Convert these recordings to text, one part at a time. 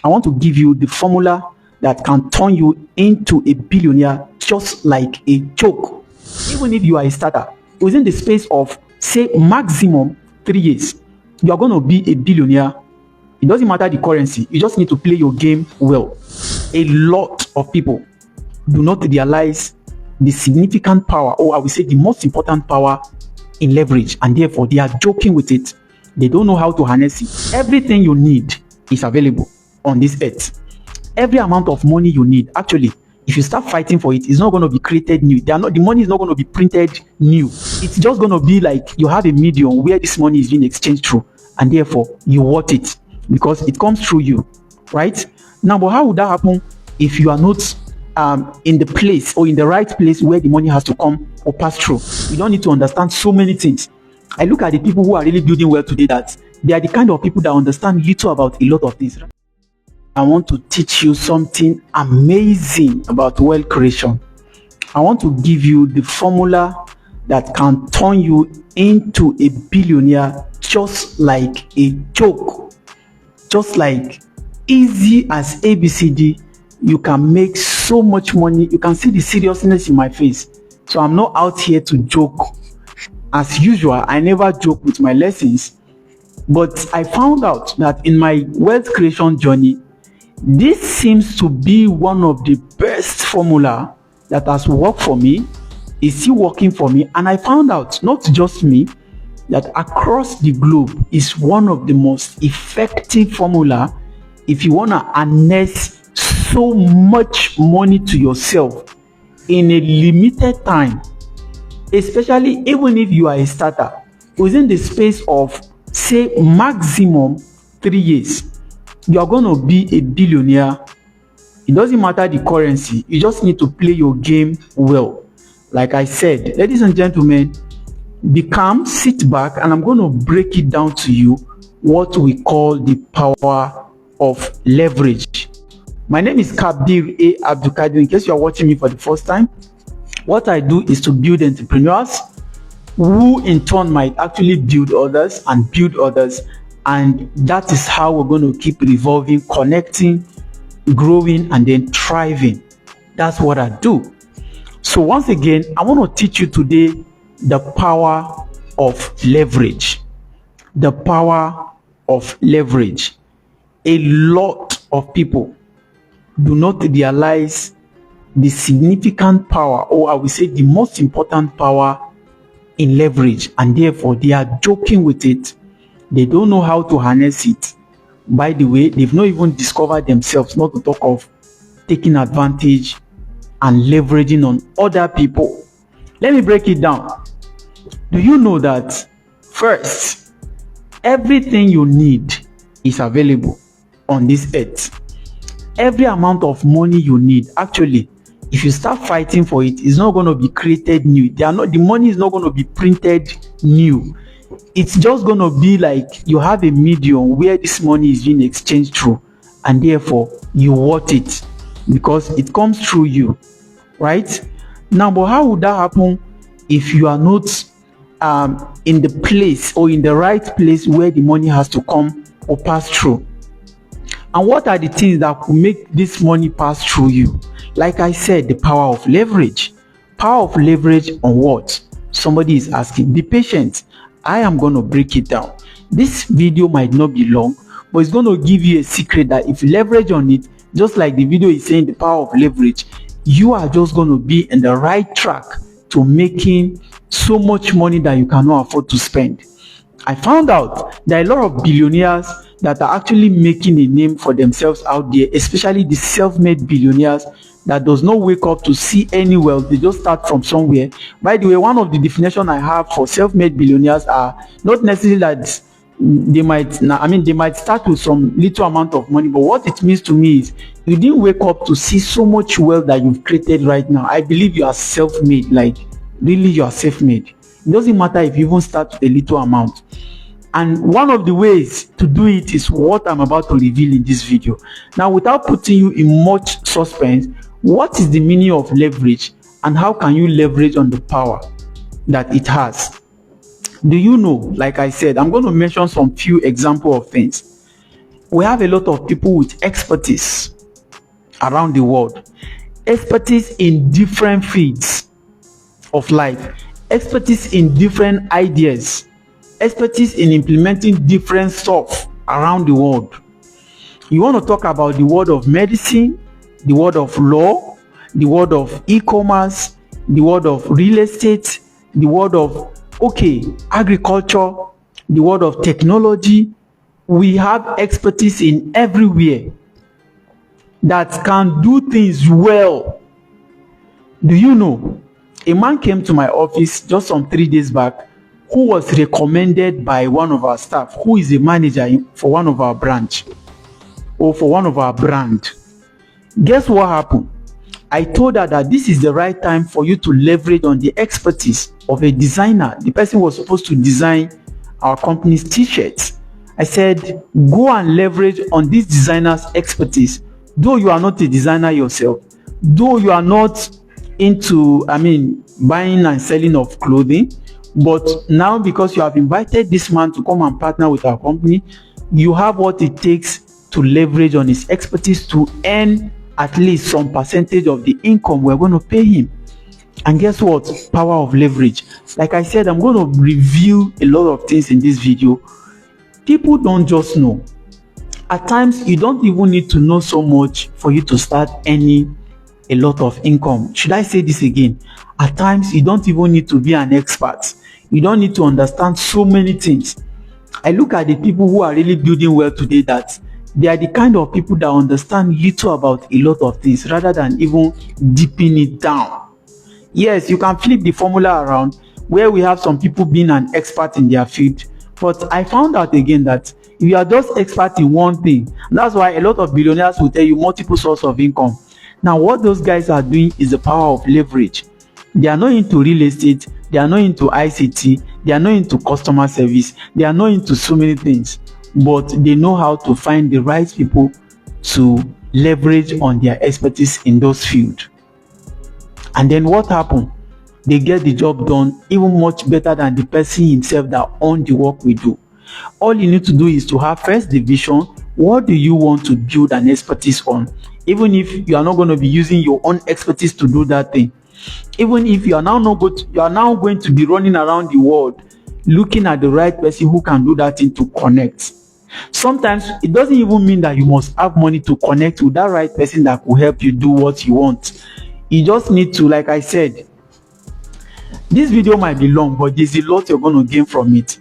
I want to give you the formula that can turn you into a billionaire just like a joke. Even if you are a starter, within the space of, say, maximum 3 years, you are going to be a billionaire. It doesn't matter the currency. You just need to play your game well. A lot of people do not realize the significant power, or I would say the most important power, in leverage, and therefore they are joking with it. They don't know how to harness it. Everything you need is available on this earth. Every amount of money you need, actually, if you start fighting for it, it's not going to be created new. The money is not going to be printed new. It's just going to be like you have a medium where this money is being exchanged through, and therefore you want it because it comes through you, right? Now, but how would that happen if you are not in the place or in the right place where the money has to come or pass through? You don't need to understand so many things. I look at the people who are really building well today, that they are the kind of people that understand little about a lot of things. I want to teach you something amazing about wealth creation. I want to give you the formula that can turn you into a billionaire just like a joke. Just like easy as ABCD, you can make so much money. You can see the seriousness in my face. So I'm not out here to joke. As usual, I never joke with my lessons. But I found out that in my wealth creation journey, this seems to be one of the best formula that has worked for me. It's still working for me. And I found out, not just me, that across the globe is one of the most effective formula if you want to harness so much money to yourself in a limited time, especially even if you are a starter, within the space of, say, maximum 3 years, you are going to be a billionaire. It doesn't matter the currency. You just need to play your game well. Like I said, ladies and gentlemen, be calm, sit back, and I'm going to break it down to you what we call the power of leverage. My name is Kabir A. Abdulkadir. In case you are watching me for the first time, what I do is to build entrepreneurs who in turn might actually build others and build others. And that is how we're going to keep revolving, connecting, growing, and then thriving. That's what I do. So once again, I want to teach you today the power of leverage. The power of leverage. A lot of people do not realize the significant power, or I will say the most important power, in leverage, and therefore they are joking with it. They don't know how to harness it. By the way, they've not even discovered themselves, not to talk of taking advantage and leveraging on other people. Let me break it down. Do you know that, first, everything you need is available on this earth? Every amount of money you need, actually, if you start fighting for it, it's not going to be created new. The money is not going to be printed new. It's just going to be like you have a medium where this money is being exchanged through, and therefore you want it because it comes through you, right? Now, but how would that happen if you are not in the place or in the right place where the money has to come or pass through? And what are the things that could make this money pass through you? Like I said, the power of leverage. Power of leverage on what? Somebody is asking. Be patient. I am going to break it down. This video might not be long, but it's going to give you a secret that if you leverage on it, just like the video is saying, the power of leverage, you are just going to be in the right track to making so much money that you cannot afford to spend. I found out there are a lot of billionaires that are actually making a name for themselves out there, especially the self-made billionaires that does not wake up to see any wealth. They just start from somewhere. By the way, one of the definitions I have for self-made billionaires are not necessarily that they might start with some little amount of money, but what it means to me is you didn't wake up to see so much wealth that you've created right now. I believe you are self-made, like really you are self-made. It doesn't matter if you even start with a little amount. And one of the ways to do it is what I'm about to reveal in this video. Now, without putting you in much suspense, what is the meaning of leverage and how can you leverage on the power that it has? Do you know, like I said, I'm going to mention some few examples of things. We have a lot of people with expertise around the world, expertise in different fields of life, expertise in different ideas, expertise in implementing different stuff around the world. You want to talk about the world of medicine, the world of law, the world of e-commerce, the world of real estate, the world of agriculture, the world of technology. We have expertise in everywhere that can do things well. Do you know, a man came to my office just some 3 days back who was recommended by one of our staff, who is a manager for one of our branch or for one of our brand. Guess what happened? I told her that this is the right time for you to leverage on the expertise of a designer. The person was supposed to design our company's t-shirts. I said, go and leverage on this designer's expertise. Though you are not a designer yourself, though you are not into, buying and selling of clothing, but now because you have invited this man to come and partner with our company, you have what it takes to leverage on his expertise to earn at least some percentage of the income we're going to pay him. And guess what? Power of leverage. Like I said, I'm going to review a lot of things in this video. People don't just know. At times, you don't even need to know so much for you to start earning a lot of income. Should I say this again? At times, you don't even need to be an expert. You don't need to understand so many things. I look at the people who are really building well today, that they are the kind of people that understand little about a lot of things rather than even deeping it down. Yes, you can flip the formula around where we have some people being an expert in their field. But I found out again that if you are just expert in one thing, that's why a lot of billionaires will tell you multiple sources of income. Now, what those guys are doing is the power of leverage. They are not into real estate, they are not into ICT, they are not into customer service, they are not into so many things, but they know how to find the right people to leverage on their expertise in those fields. And then what happens? They get the job done even much better than the person himself that owned the work we do. All you need to do is to have first the vision. What do you want to build an expertise on? Even if you are not going to be using your own expertise to do that thing, even if you are now going to be running around the world looking at the right person who can do that thing to connect. Sometimes it doesn't even mean that you must have money to connect with that right person that will help you do what you want. You just need to, like I said, this video might be long, but there's a lot you're going to gain from it.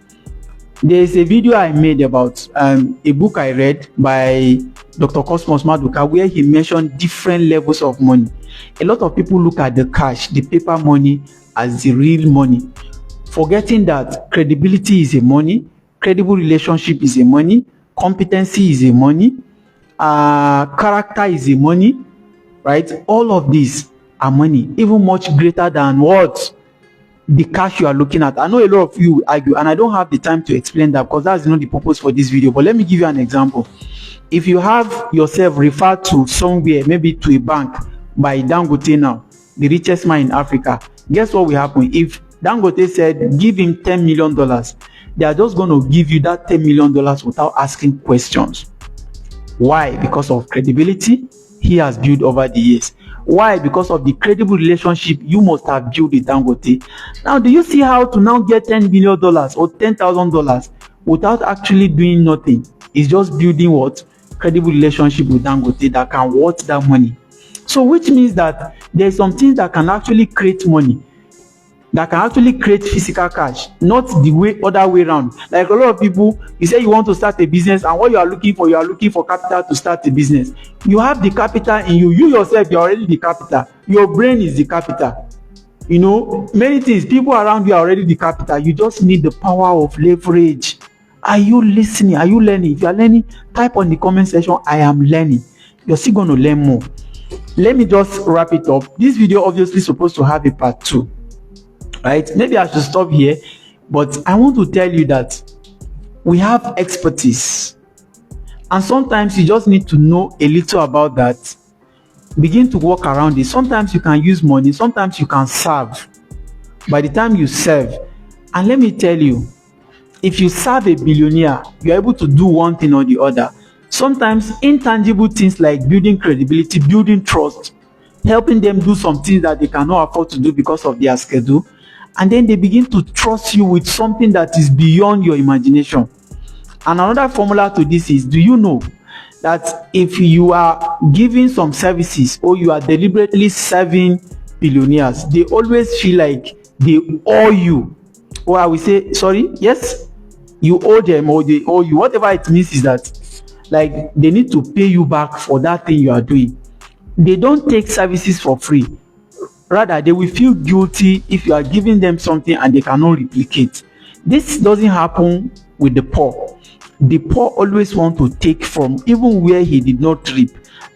There's a video I made about a book I read by Dr. Cosmos Maduka, where he mentioned different levels of money. A lot of people look at the cash, the paper money, as the real money, forgetting that credibility is a money, credible relationship is a money, competency is a money, character is a money, right? All of these are money, even much greater than what the cash you are looking at. I know a lot of you argue, and I don't have the time to explain that because that's not the purpose for this video. But let me give you an example. If you have yourself referred to somewhere, maybe to a bank by Dangote now, the richest man in Africa, guess what will happen? If Dangote said, give him $10 million, they are just going to give you that $10 million without asking questions. Why? Because of credibility he has built over the years. Why? Because of the credible relationship you must have built with Dangote. Now, do you see how to now get $10 million or $10,000 without actually doing nothing? It's just building what? Credible relationship with Dangote that can worth that money. So which means that there's some things that can actually create money, that can actually create physical cash, not the other way around. Like a lot of people, you say you want to start a business, and what you are looking for capital to start a business. You have the capital in you. You yourself, you're already the capital. Your brain is the capital. You know, many things, people around you are already the capital. You just need the power of leverage. Are you listening? Are you learning? If you are learning, type on the comment section, I am learning. You're still going to learn more. Let me just wrap it up. This video obviously supposed to have a part 2. Right? Maybe I should stop here, but I want to tell you that we have expertise, and sometimes you just need to know a little about that. Begin to work around it. Sometimes you can use money, sometimes you can serve. By the time you serve, and let me tell you, if you serve a billionaire, you're able to do one thing or the other. Sometimes intangible things like building credibility, building trust, helping them do some things that they cannot afford to do because of their schedule, and then they begin to trust you with something that is beyond your imagination. And another formula to this is, do you know that if you are giving some services or you are deliberately serving billionaires, they always feel like they owe you? Or I will say, sorry, yes, you owe them or they owe you. Whatever it means is that, like, they need to pay you back for that thing you are doing. They don't take services for free. Rather, they will feel guilty if you are giving them something and they cannot replicate. This doesn't happen with the poor. The poor always want to take from even where he did not reap,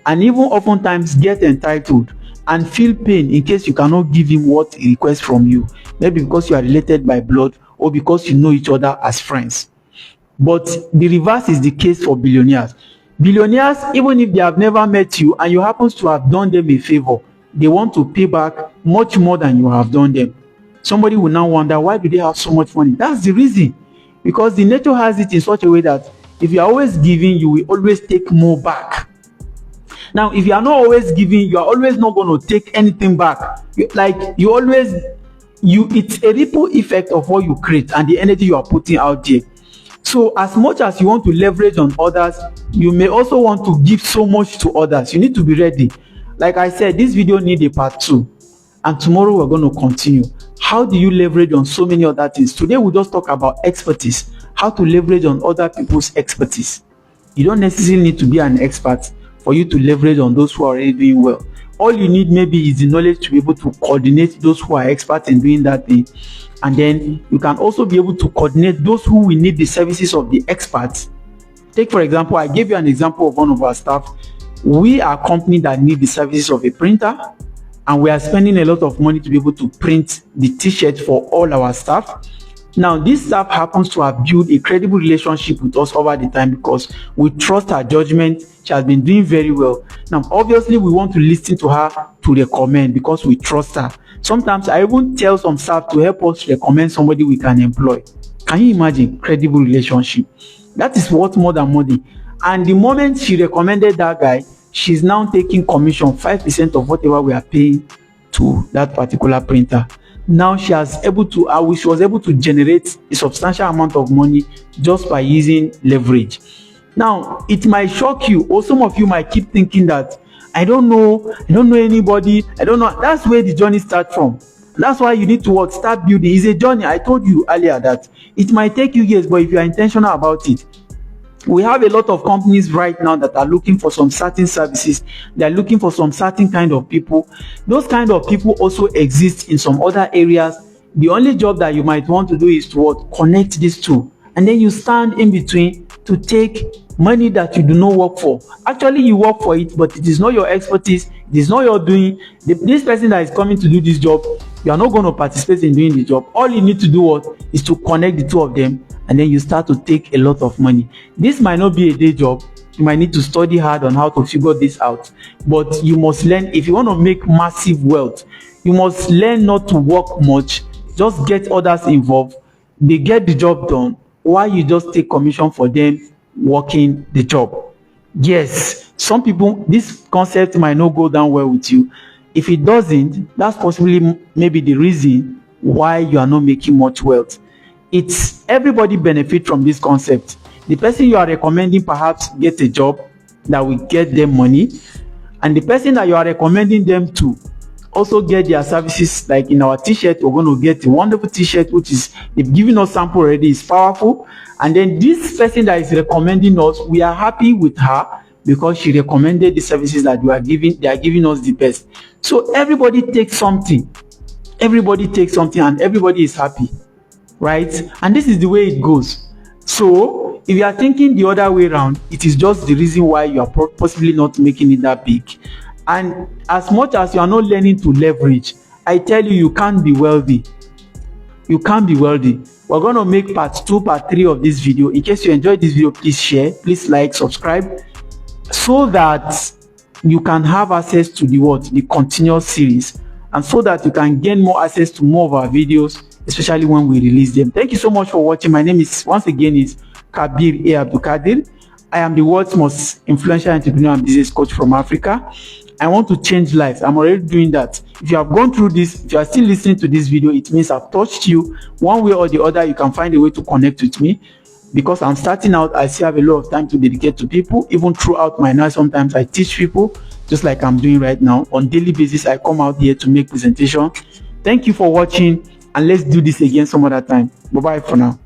and even oftentimes get entitled and feel pain in case you cannot give him what he requests from you, maybe because you are related by blood or because you know each other as friends. But the reverse is the case for billionaires. Billionaires, even if they have never met you and you happen to have done them a favor, they want to pay back much more than you have done them. Somebody will now wonder, why do they have so much money? That's the reason. Because the nature has it in such a way that if you are always giving, you will always take more back. Now, if you are not always giving, you are always not going to take anything back. It's a ripple effect of what you create and the energy you are putting out there. So as much as you want to leverage on others, you may also want to give so much to others. You need to be ready. Like I said, this video needs a part 2. And tomorrow we're going to continue. How do you leverage on so many other things? Today we'll just talk about expertise. How to leverage on other people's expertise. You don't necessarily need to be an expert for you to leverage on those who are already doing well. All you need maybe is the knowledge to be able to coordinate those who are experts in doing that thing. And then you can also be able to coordinate those who will need the services of the experts. Take, for example, I gave you an example of one of our staff. We are a company that need the services of a printer, and we are spending a lot of money to be able to print the t-shirt for all our staff. Now, this staff happens to have built a credible relationship with us over the time because we trust her judgment. She has been doing very well. Now, obviously, we want to listen to her to recommend because we trust her. Sometimes I even tell some staff to help us recommend somebody we can employ. Can you imagine? Credible relationship. That is worth more than money. And the moment she recommended that guy, she's now taking commission 5% of whatever we are paying to that particular printer. Now she was able to generate a substantial amount of money just by using leverage. Now, it might shock you, or some of you might keep thinking that I don't know anybody, I don't know. That's where the journey starts from. That's why you need to start building. It's a journey. I told you earlier that it might take you years, but if you are intentional about it, we have a lot of companies right now that are looking for some certain services. They are looking for some certain kind of people. Those kind of people also exist in some other areas. The only job that you might want to do is to connect these two, and then you stand in between to take money that you do not work for. Actually, you work for it, but it is not your expertise. It is not your doing. This person that is coming to do this job, you are not going to participate in doing the job. All you need to do is to connect the two of them, and then you start to take a lot of money. This might not be a day job. You might need to study hard on how to figure this out. But you must learn, if you want to make massive wealth, you must learn not to work much. Just get others involved. They get the job done while you just take commission for them working the job. Yes, some people, this concept might not go down well with you. If it doesn't, that's possibly maybe the reason why you are not making much wealth. It's everybody benefit from this concept. The person you are recommending perhaps get a job that will get them money, and the person that you are recommending them to also get their services. Like in our t-shirt, we're going to get a wonderful t-shirt, which is, they've given us sample already, is powerful. And then this person that is recommending us, we are happy with her because she recommended the services that they are giving us the best. So everybody takes something. Everybody takes something and everybody is happy. Right? And this is the way it goes. So if you are thinking the other way around, it is just the reason why you are possibly not making it that big. And as much as you are not learning to leverage, I tell you, you can't be wealthy. You can't be wealthy. We're going to make part 2, part 3 of this video. In case you enjoyed this video, please share, please like, subscribe, so that you can have access to the continuous series, and so that you can gain more access to more of our videos, especially when we release them. Thank you so much for watching. My name is, once again, is Kabir A. Abdul Kadir, I am the world's most influential entrepreneur and business coach from Africa. I want to change lives. I'm already doing that. If you have gone through this, if you are still listening to this video, it means I've touched you one way or the other. You can find a way to connect with me. Because I'm starting out, I still have a lot of time to dedicate to people. Even throughout my night, sometimes I teach people, just like I'm doing right now. On daily basis, I come out here to make presentation. Thank you for watching, and let's do this again some other time. Bye-bye for now.